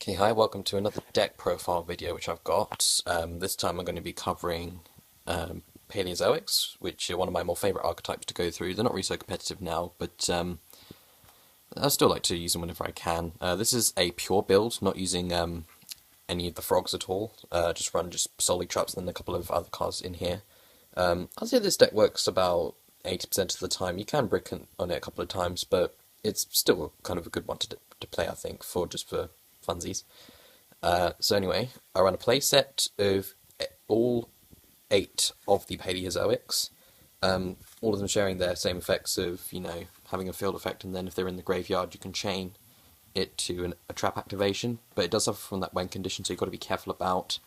Okay, hi, welcome to another deck profile video which I've got. This time I'm going to be covering Paleozoics, which are one of my more favourite archetypes to go through. They're not really so competitive now, but I still like to use them whenever I can. This is a pure build, not using any of the frogs at all. Just run solely traps and then a couple of other cards in here. I'd say this deck works about 80% of the time. You can brick on it a couple of times, but it's still kind of a good one to play, I think, for funsies. So anyway, I run a playset of all 8 of the Paleozoics, all of them sharing their same effects of, having a field effect, and then if they're in the graveyard you can chain it to a trap activation, but it does suffer from that when condition, so you've got to be careful about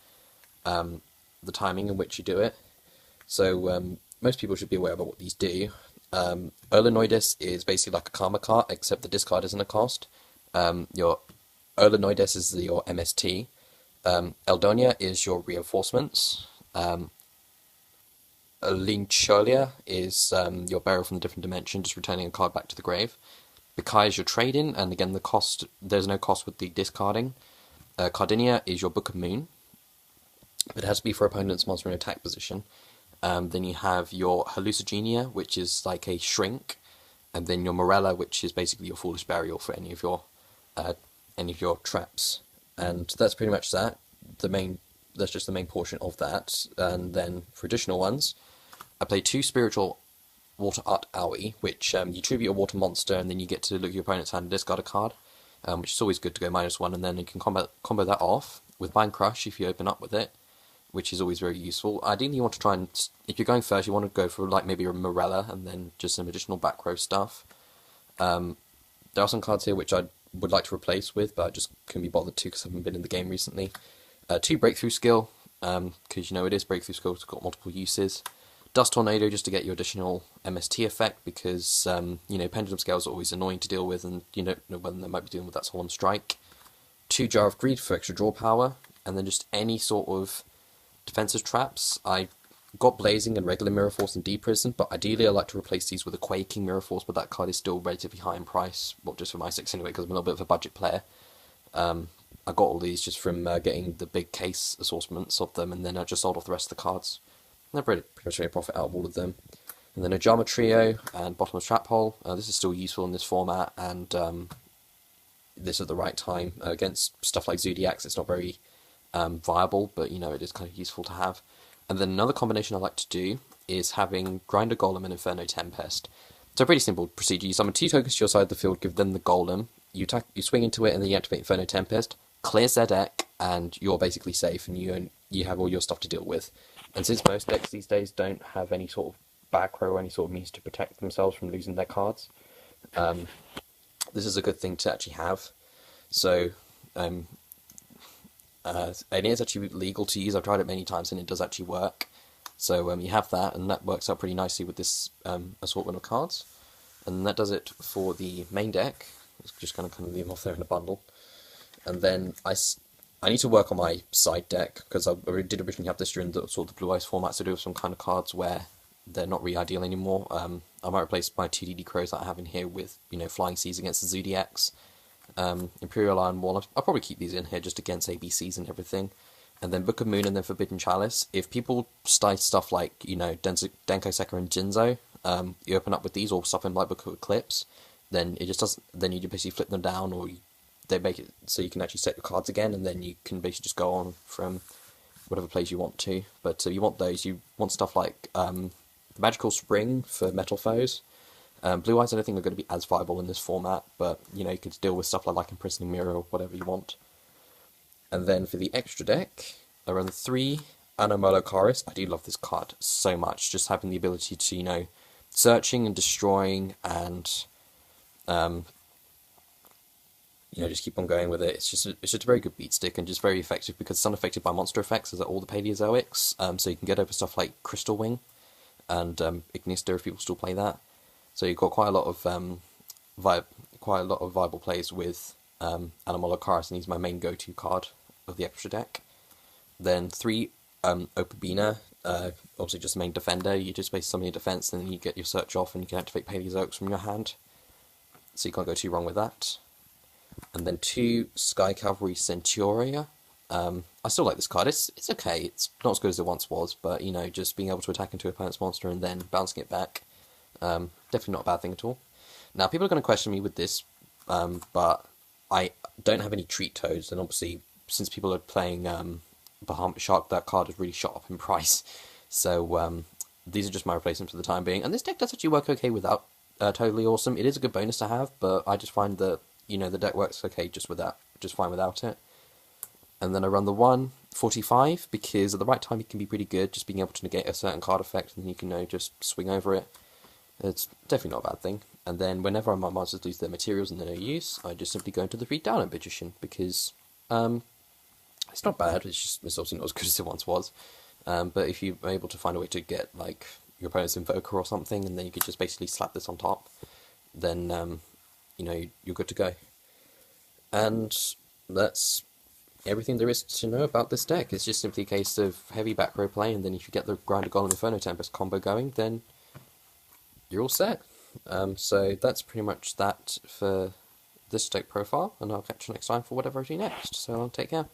the timing in which you do it. So most people should be aware about what these do. Urlanoidus is basically like a karma card, except the discard isn't a cost. Your Urlanoidus is your MST. Eldonia is your reinforcements. Lincholia is your burial from the different dimension, just returning a card back to the grave. Bikai is your trade-in, and again there's no cost with the discarding. Cardinia is your Book of Moon, but it has to be for opponent's monster in attack position. Then you have your Hallucigenia, which is like a shrink, and then your Morella, which is basically your Foolish Burial for any of your traps. And that's pretty much that. That's just the main portion of that. And then for additional ones, I play 2 Spiritual Water Art Owie, which you tribute a water monster, and then you get to look at your opponent's hand and discard a card, which is always good to go -1, and then you can combo that off with Mind Crush if you open up with it, which is always very useful. Ideally, you want to try and, if you're going first, you want to go for like maybe a Morella, and then just some additional back row stuff. There are some cards here which I would like to replace with, but I just couldn't be bothered to because I haven't been in the game recently. 2 Breakthrough Skill, because it is Breakthrough Skill, it's got multiple uses. Dust Tornado, just to get your additional MST effect, because Pendulum Scales are always annoying to deal with, and you don't know when they might be dealing with that Solemn Strike. 2 Jar of Greed for extra draw power, and then just any sort of defensive traps. I got Blazing and regular Mirror Force and Deprison, but ideally I like to replace these with a Quaking Mirror Force, but that card is still relatively high in price, well, just for my 6 anyway, because I'm a little bit of a budget player. I got all these just from getting the big case assortments of them, and then I just sold off the rest of the cards. And I've pretty much made a profit out of all of them. And then a Jama Trio and Bottomless Trap Hole. This is still useful in this format, and this at the right time. Against stuff like Zodiacs, it's not very viable, but it is kind of useful to have. And then another combination I like to do is having Grinder Golem and Inferno Tempest. So a pretty simple procedure. You summon 2 tokens to your side of the field, give them the Golem, you swing into it, and then you activate Inferno Tempest, clears their deck, and you're basically safe, and you have all your stuff to deal with. And since most decks these days don't have any sort of back row or any sort of means to protect themselves from losing their cards, this is a good thing to actually have. So, and it is actually legal to use. I've tried it many times and it does actually work. So you have that, and that works out pretty nicely with this assortment of cards. And that does it for the main deck. Just kind of leave them off there in a bundle. And then I need to work on my side deck, because I did originally have this during the sort of the Blue Eyes format, so I do have some kind of cards where they're not really ideal anymore. I might replace my 2 DD Crows that I have in here with, Flying Seas against the Zodiacs. Imperial Iron Wall, I'll probably keep these in here just against ABCs and everything. And then Book of Moon and then Forbidden Chalice. If people style stuff like, Denko Sekka and Jinzo, you open up with these, or stuff in like Book of Eclipse, then it just doesn't, then you basically flip them down, or they make it so you can actually set your cards again, and then you can basically just go on from whatever place you want to. But you want stuff like the Magical Spring for Metal Foes. Blue Eyes I don't think are going to be as viable in this format, but you could deal with stuff like Imprisoning Mirror or whatever you want. And then for the extra deck, I run 3 Anomalocaris. I do love this card so much, just having the ability to, searching and destroying and just keep on going with it. It's just a very good beat stick, and just very effective because it's unaffected by monster effects, as are all the Paleozoics. So you can get over stuff like Crystal Wing and Ignista if people still play that. So you've got quite a lot of viable plays with Anomalocaris, and he's my main go-to card of the extra deck. Then 3 Opabina, obviously just the main defender. You just basically summon your defense, and then you get your search off, and you can activate Paleozoics from your hand. So you can't go too wrong with that. And then 2 Sky Cavalry Centuria. I still like this card. It's okay. It's not as good as it once was, but you know, just being able to attack into opponent's monster and then bouncing it back, definitely not a bad thing at all. Now, people are going to question me with this, but I don't have any treat toads, and obviously, since people are playing Bahamut Shark, that card has really shot up in price. So these are just my replacements for the time being, and this deck does actually work okay without Totally Awesome. It is a good bonus to have, but I just find that, you know, the deck works okay just fine without it. And then I run the 1/45 because at the right time it can be pretty good, just being able to negate a certain card effect, and you can, you know, just swing over it. It's definitely not a bad thing. And then whenever my monsters lose their materials and they're no use, I just simply go into the 3 Down Magician, because it's not bad, it's obviously not as good as it once was. But if you're able to find a way to get like your opponent's Invoker or something, and then you could just basically slap this on top, then you know, you're good to go. And that's everything there is to know about this deck. It's just simply a case of heavy back row play, and then if you get the Grinder Golem Inferno Tempest combo going, then you're all set. So that's pretty much that for this deck profile, and I'll catch you next time for whatever I do next. So take care.